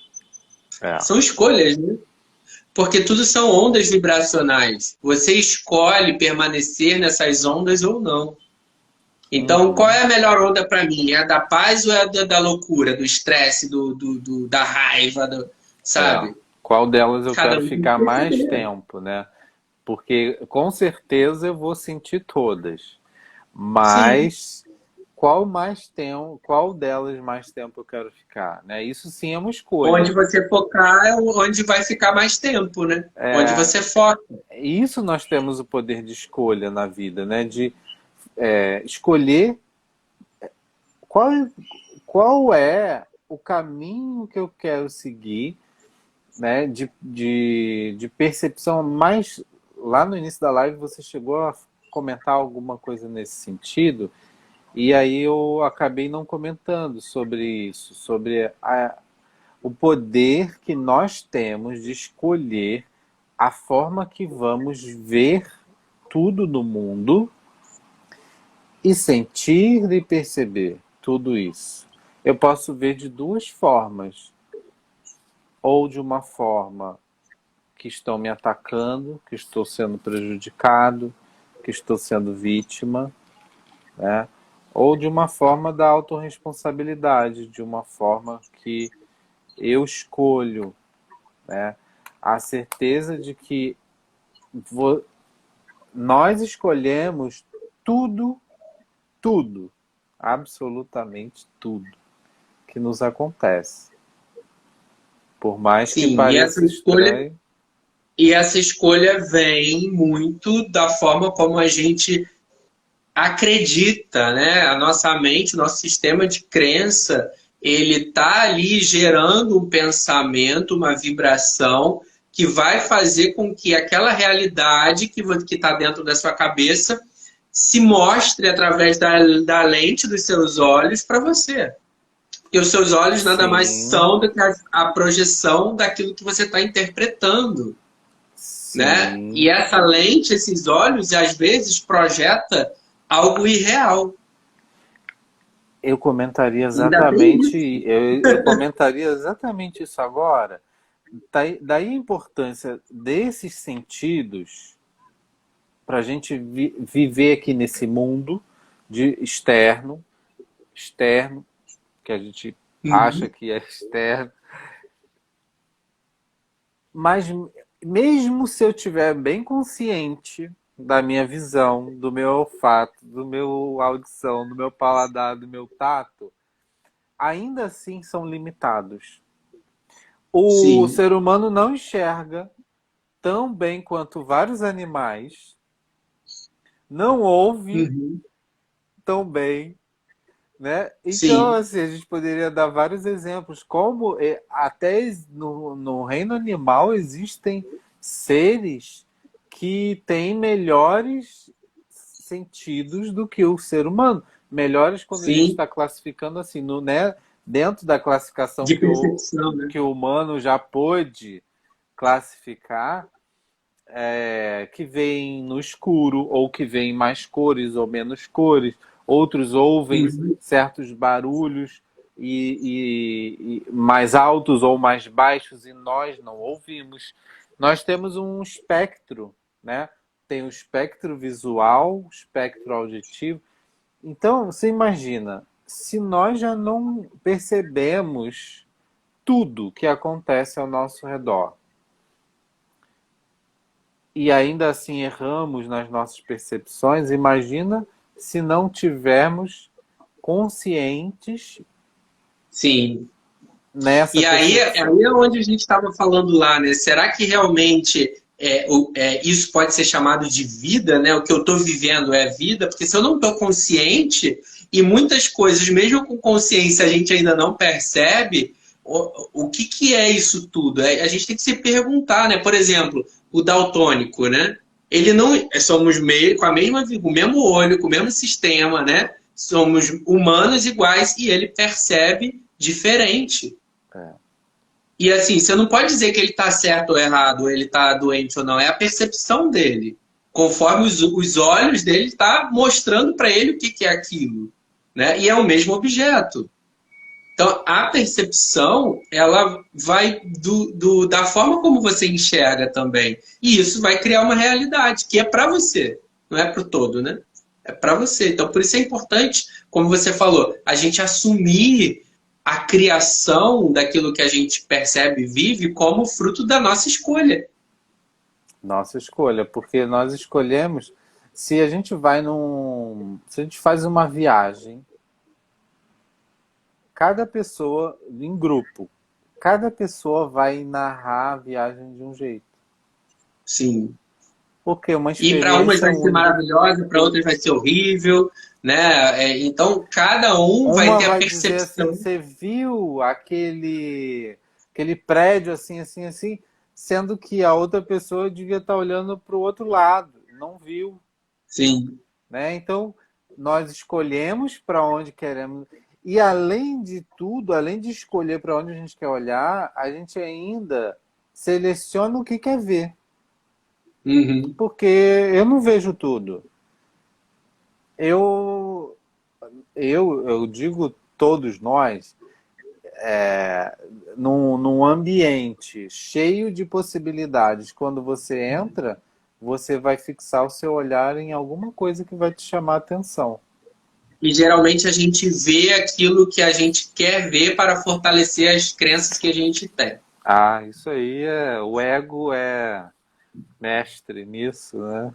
É. São escolhas, né? Porque tudo são ondas vibracionais. Você escolhe permanecer nessas ondas ou não. Então, qual Uhum. é a melhor onda para mim? É a da paz ou é a da loucura, do estresse, da raiva, É. sabe? Qual delas eu Cada quero um tem que ficar mais perceber. tempo, né? Porque com certeza eu vou sentir todas. Sim. Mas qual mais tempo, qual delas mais tempo eu quero ficar, né? Isso sim é uma Onde escolha. você focar é onde vai ficar mais tempo, né? Onde É, você foca. isso nós temos o poder de escolha na vida, né? De escolher qual, qual é o caminho que eu quero seguir, né? De percepção mais. Lá no início da live você chegou a comentar alguma coisa nesse sentido, e aí eu acabei não comentando sobre isso, sobre o poder que nós temos de escolher a forma que vamos ver tudo no mundo e sentir e perceber tudo isso. Eu posso ver de duas formas. Ou de uma forma que estão me atacando, que estou sendo prejudicado, que estou sendo vítima, né? Ou de uma forma da autorresponsabilidade, de uma forma que eu escolho, né? A certeza de que nós escolhemos tudo, tudo, absolutamente tudo que nos acontece. Por mais que Sim, pareça estranho, e essa escolha vem muito da forma como a gente acredita, né? A nossa mente, nosso sistema de crença, ele está ali gerando um pensamento, uma vibração que vai fazer com que aquela realidade que está dentro da sua cabeça se mostre através da lente dos seus olhos para você. E os seus olhos nada mais sim, são do que a projeção daquilo que você está interpretando, né? E sim. essa lente, esses olhos, às vezes projeta algo irreal. Eu comentaria Ainda tem exatamente, isso. eu comentaria exatamente isso agora. Daí a importância desses sentidos para a gente viver aqui nesse mundo de externo, que a gente acha Uhum. que é externo, mas mesmo se eu estiver bem consciente da minha visão, do meu olfato, do meu audição, do meu paladar, do meu tato, ainda assim são limitados. O Sim. ser humano não enxerga tão bem quanto vários animais, não ouve Uhum. tão bem, né? Então, Sim. assim, a gente poderia dar vários exemplos, como até no reino animal existem seres que têm melhores sentidos do que o ser humano. Melhores quando a gente Sim. está classificando assim, né? Dentro da classificação De percepção, né? que o humano já pôde classificar, que veem no escuro, ou que veem mais cores ou menos cores, outros ouvem Uhum. certos barulhos, e mais altos ou mais baixos e nós não ouvimos. Nós temos um espectro, né? Tem o espectro visual, o espectro auditivo. Então, você imagina, se nós já não percebemos tudo que acontece ao nosso redor e ainda assim erramos nas nossas percepções, imagina se não tivermos conscientes Sim. nessa E aí é percepção. onde a gente estava falando lá, né? Será que realmente isso pode ser chamado de vida, né? O que eu estou vivendo é vida? Porque se eu não estou consciente, e muitas coisas, mesmo com consciência, a gente ainda não percebe, o que, que é isso tudo? A gente tem que se perguntar, né? Por exemplo, o daltônico, né? Ele não. Somos meio, com a mesma, com o mesmo olho, com o mesmo sistema, né? Somos humanos iguais e ele percebe diferente. É. E assim, você não pode dizer que ele está certo ou errado, ou ele está doente ou não. É a percepção dele. Conforme os olhos dele está mostrando para ele o que, que é aquilo. Né? E é o mesmo objeto. Então, a percepção, ela vai da forma como você enxerga também. E isso vai criar uma realidade, que é para você, não é para o todo, né? É para você. Então, por isso é importante, como você falou, a gente assumir a criação daquilo que a gente percebe e vive como fruto da nossa escolha. Nossa escolha, porque nós escolhemos, se a gente se a gente faz uma viagem, cada pessoa, em grupo, cada pessoa vai narrar a viagem de um jeito. Sim. Porque é uma E para umas experiência vai ser única. maravilhosa, para outras vai ser horrível, né? Então, cada um vai Uma ter a vai dizer assim, percepção. você viu aquele prédio assim, assim, assim, sendo que a outra pessoa devia estar olhando para o outro lado, não viu, Sim. né? Então, nós escolhemos para onde queremos. E além de tudo, além de escolher para onde a gente quer olhar, a gente ainda seleciona o que quer ver. Uhum. Porque eu não vejo tudo. Eu, eu digo todos nós, num ambiente cheio de possibilidades, quando você entra, você vai fixar o seu olhar em alguma coisa que vai te chamar a atenção. E geralmente a gente vê aquilo que a gente quer ver para fortalecer as crenças que a gente tem. Ah, isso aí o ego é mestre nisso, né?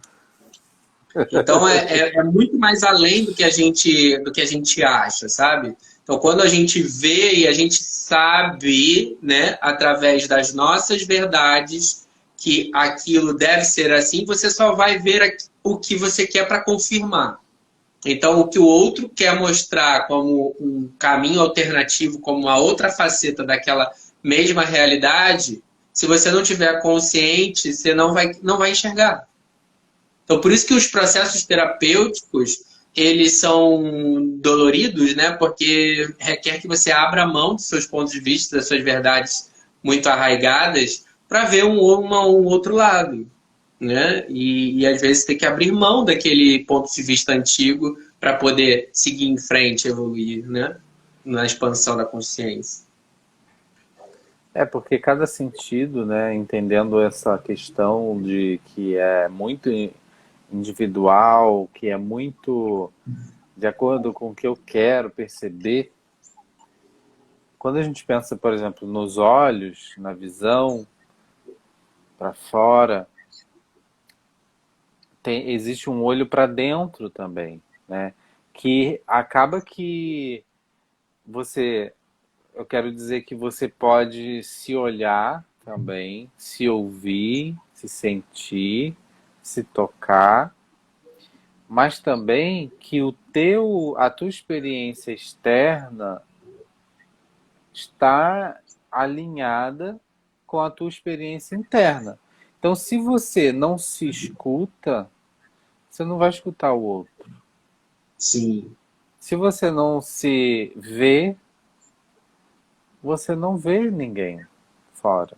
Então é muito mais além do que a gente acha, sabe? Então quando a gente vê e a gente sabe, né, através das nossas verdades, que aquilo deve ser assim, você só vai ver o que você quer para confirmar. Então, o que o outro quer mostrar como um caminho alternativo, como uma outra faceta daquela mesma realidade, se você não tiver consciente, você não vai enxergar. Então, por isso que os processos terapêuticos, eles são doloridos, né? Porque requer que você abra mão dos seus pontos de vista, das suas verdades muito arraigadas, para ver um outro lado, né? E às vezes tem que abrir mão daquele ponto de vista antigo para poder seguir em frente, evoluir, né? Na expansão da consciência. É porque cada sentido, né, entendendo essa questão de que é muito individual, que é muito de acordo com o que eu quero perceber. Quando a gente pensa, por exemplo, nos olhos, na visão, para fora, existe um olho para dentro também, né? Que acaba que você, eu quero dizer que você pode se olhar também, se ouvir, se sentir, se tocar, mas também que a tua experiência externa está alinhada com a tua experiência interna. Então, se você não se escuta, você não vai escutar o outro. Sim. Se você não se vê, você não vê ninguém fora.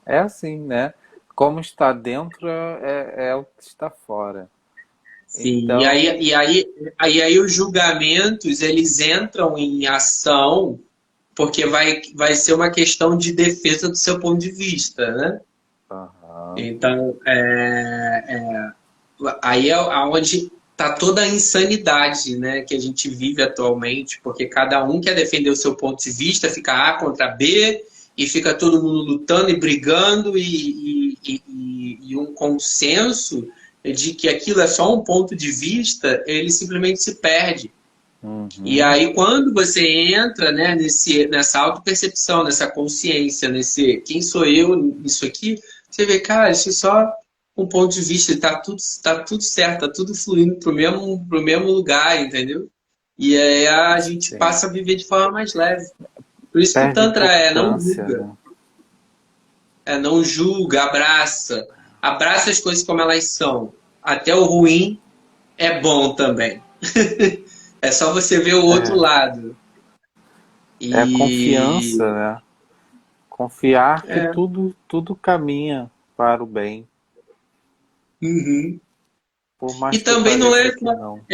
É assim, né? Como está dentro é o que está fora. Sim, Então, aí os julgamentos, eles entram em ação porque vai ser uma questão de defesa do seu ponto de vista, né? aham, Então, aí é onde está toda a insanidade, né, que a gente vive atualmente, porque cada um quer defender o seu ponto de vista, fica A contra B, e fica todo mundo lutando e brigando, e um consenso de que aquilo é só um ponto de vista, ele simplesmente se perde. E uhum, aí, quando você entra, né, nessa autopercepção, nessa consciência, nesse quem sou eu nisso aqui, você vê, cara, isso é só um ponto de vista, tá tudo certo, tá tudo fluindo pro mesmo lugar, entendeu? E aí a gente sim. passa a viver de forma mais leve. Por isso que o Perde Tantra importância, né? não julga, abraça. Abraça as coisas como elas são. Até o ruim é bom também. É só você ver o outro É, lado. é a confiança, E né? Confiar que é, tudo caminha para o bem, uhum. por E mais que também não pareça é, que não.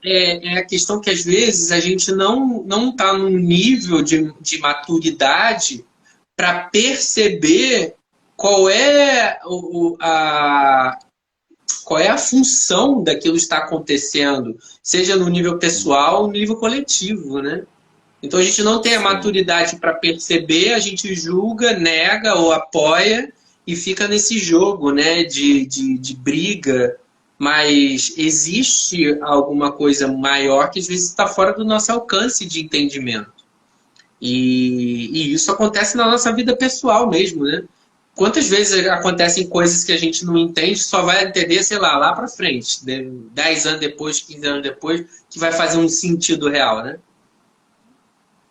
é a questão que às vezes a gente não está num nível de maturidade para perceber qual é qual é a função daquilo que está acontecendo, seja no nível pessoal ou no nível coletivo, né? Então a gente não tem a Sim, maturidade para perceber, a gente julga, nega ou apoia e fica nesse jogo, né, de briga. Mas existe alguma coisa maior que às vezes está fora do nosso alcance de entendimento. E isso acontece na nossa vida pessoal mesmo, né? Quantas vezes acontecem coisas que a gente não entende, só vai entender, sei lá para frente, 10 anos depois, 15 anos depois, que vai fazer um sentido real, né?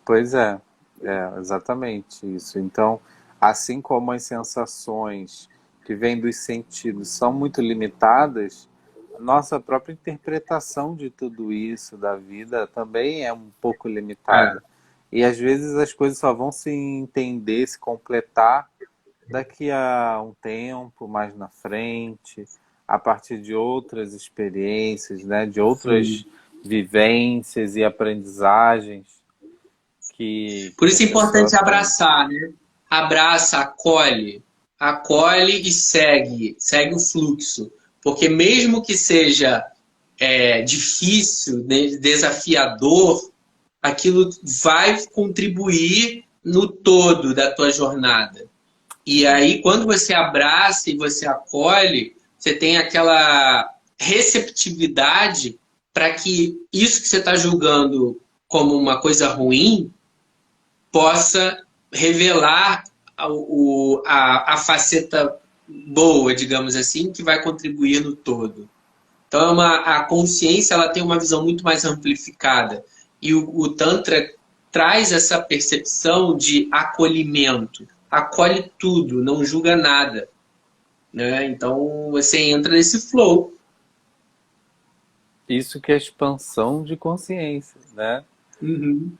pois é exatamente isso. Então, assim como as sensações que vêm dos sentidos são muito limitadas, a nossa própria interpretação de tudo isso, da vida, também é um pouco É. limitada. E às vezes as coisas só vão se entender, se completar daqui a um tempo, mais na frente, a partir de outras experiências, né, de Sim. outras vivências e aprendizagens Por que a isso é pessoa importante tem. abraçar, né? Abraça, acolhe e segue o fluxo. Porque mesmo que seja difícil, né, desafiador, aquilo vai contribuir no todo da tua jornada. E Sim. aí, quando você abraça e você acolhe, você tem aquela receptividade para que isso que você está julgando como uma coisa ruim possa revelar a faceta boa, digamos assim, que vai contribuir no todo. Então, a consciência ela tem uma visão muito mais amplificada. E o Tantra traz essa percepção de acolhimento. Acolhe tudo, não julga nada. Né? Então, você entra nesse flow. Isso que é expansão de consciência, né? Uhum.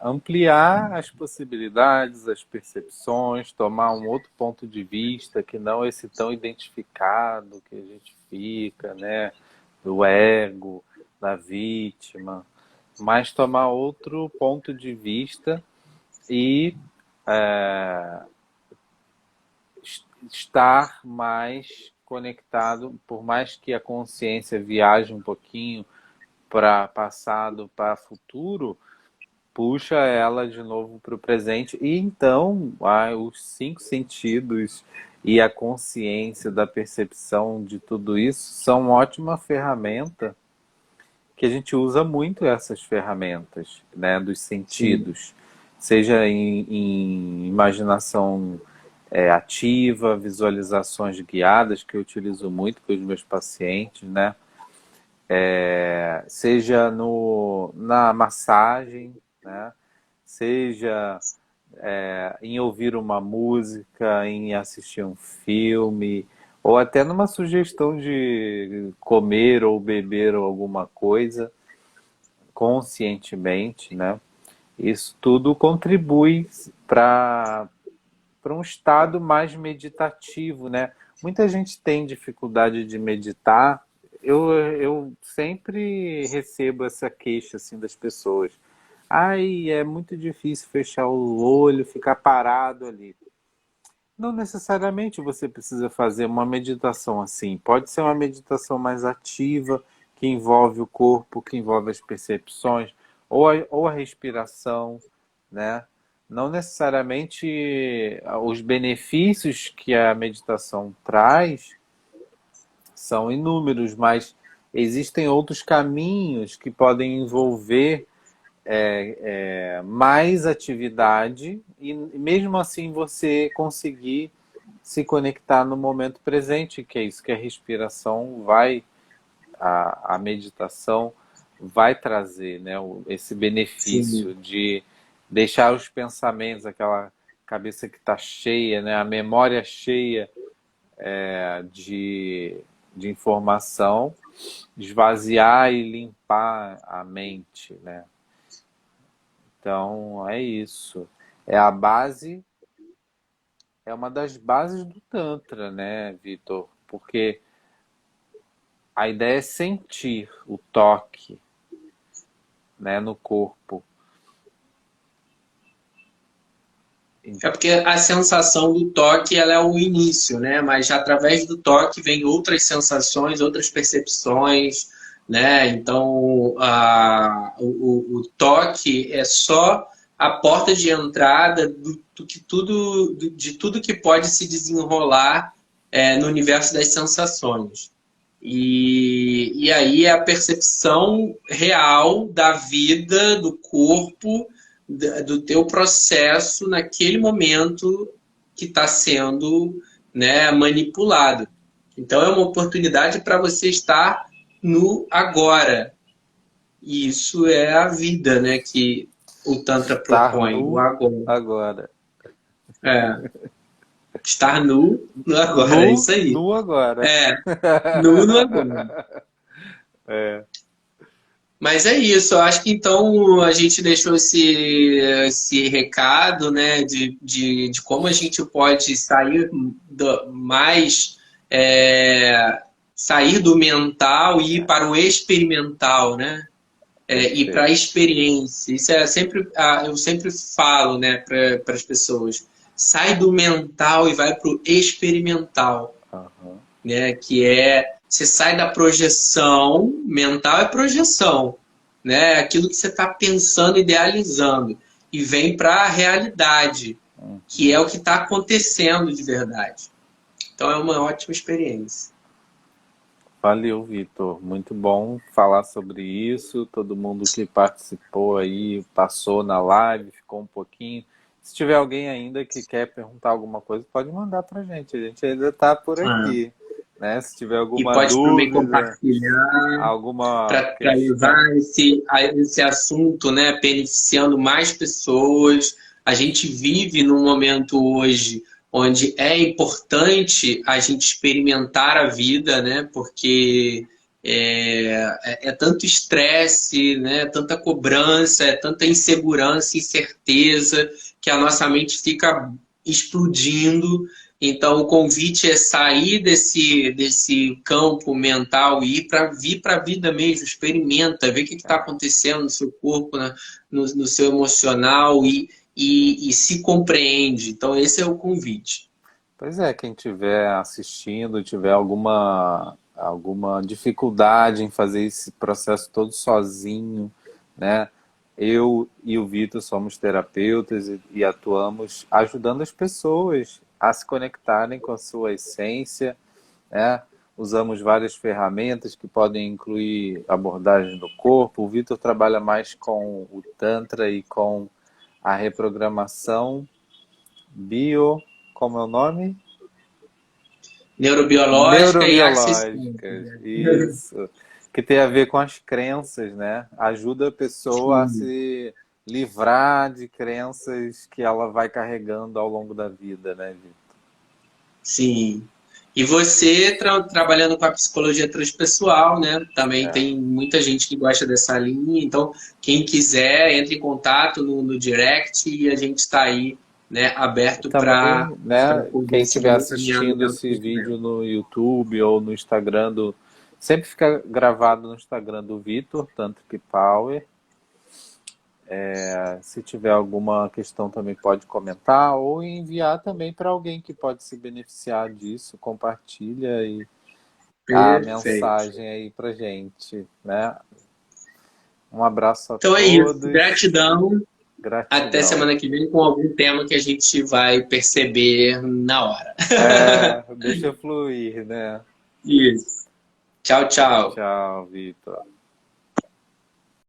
Ampliar as possibilidades, as percepções, tomar um outro ponto de vista que não esse tão identificado que a gente fica, né? Do ego, da vítima, mas tomar outro ponto de vista e é, estar mais conectado, por mais que a consciência viaje um pouquinho para passado, para futuro, puxa ela de novo para o presente. E então, os cinco sentidos e a consciência da percepção de tudo isso são uma ótima ferramenta que a gente usa muito essas ferramentas, né, dos Sim. sentidos, seja em imaginação ativa, visualizações guiadas que eu utilizo muito com os meus pacientes, né? Seja na massagem, né? Seja em ouvir uma música, em assistir um filme, ou até numa sugestão de comer ou beber alguma coisa conscientemente, né? Isso tudo contribui para um estado mais meditativo, né? Muita gente tem dificuldade de meditar eu sempre recebo essa queixa assim das pessoas. Ai, é muito difícil fechar o olho, ficar parado ali. Não necessariamente você precisa fazer uma meditação assim. Pode ser uma meditação mais ativa, que envolve o corpo, que envolve as percepções, ou a respiração, né? Não necessariamente os benefícios que a meditação traz são inúmeros, mas existem outros caminhos que podem envolver mais atividade e mesmo assim você conseguir se conectar no momento presente, que é isso que a respiração vai, a meditação vai trazer, né? Esse benefício Sim, de deixar os pensamentos, aquela cabeça que está cheia, né? A memória cheia de informação, esvaziar e limpar a mente, né? Então, é isso. É a base, é uma das bases do Tantra, né, Vitor? Porque a ideia é sentir o toque, né, no corpo. é porque a sensação do toque ela é o início, né? Mas através do toque vem outras sensações, outras percepções, né? Então, o toque é só a porta de entrada de tudo que pode se desenrolar no universo das sensações. E aí é a percepção real da vida, do corpo, do teu processo naquele momento que está sendo, né, manipulado. Então é uma oportunidade para você estar no agora. E isso é a vida, né, que o Tantra Estar propõe, o nu agora. agora. É, estar nu no agora, é Nu, isso aí. nu agora. É, nu no agora. É, Mas é isso, eu acho que então a gente deixou esse recado, né, de como a gente pode sair mais, sair do mental e ir para o experimental, né? Ir para a perfeito. experiência. Isso é sempre, eu sempre falo, né, para as pessoas. Sai do mental e vai para o experimental, Aham. né? Que é você sai da projeção, mental é projeção, né? Aquilo que você está pensando, idealizando, e vem para a realidade, que é o que está acontecendo de verdade. Então é uma ótima experiência. Valeu, Vitor. Muito bom falar sobre isso. Todo mundo que participou aí, passou na live, ficou um pouquinho. Se tiver alguém ainda que quer perguntar alguma coisa, pode mandar pra gente. A gente ainda está por Ah, aqui, né? Se tiver e alguma pode também dúvida, compartilhar alguma para questão, levar esse assunto, né, beneficiando mais pessoas. A gente vive num momento hoje onde é importante a gente experimentar a vida, né, porque é tanto estresse, né, tanta cobrança, é tanta insegurança, incerteza, que a nossa mente fica explodindo. Então, o convite é sair desse campo mental e vir para a vida mesmo, experimenta, vê o que está acontecendo no seu corpo, no seu emocional e se compreende. Então, esse é o convite. pois é, quem estiver assistindo, tiver alguma dificuldade em fazer esse processo todo sozinho, né? Eu e o Vitor somos terapeutas e atuamos ajudando as pessoas a se conectarem com a sua essência, né? Usamos várias ferramentas que podem incluir abordagem do corpo. O Vitor trabalha mais com o Tantra e com a reprogramação bio, como é o nome? Neurobiológica e acessível. Neurobiológicas, isso. Que tem a ver com as crenças, né? Ajuda a pessoa a Sim, se livrar de crenças que ela vai carregando ao longo da vida, né, Vitor? sim. E você trabalhando com a psicologia transpessoal, né? Também É. tem muita gente que gosta dessa linha. Então, quem quiser, entre em contato no direct e a gente está aí, né, E aberto para também, né, poder quem estiver seguir caminhando assistindo dentro esse do vídeo no YouTube ou no Instagram Sempre fica gravado no Instagram do Vitor, Tantric Power. Se tiver alguma questão também pode comentar ou enviar também para alguém que pode se beneficiar disso. Compartilha e a Perfeito. mensagem aí pra gente, né? Um abraço a Então é isso. todos. Gratidão. Até Gratidão. semana que vem com algum tema que a gente vai perceber na hora. Deixa fluir, né? Isso. Tchau, tchau. Tchau, Vitor.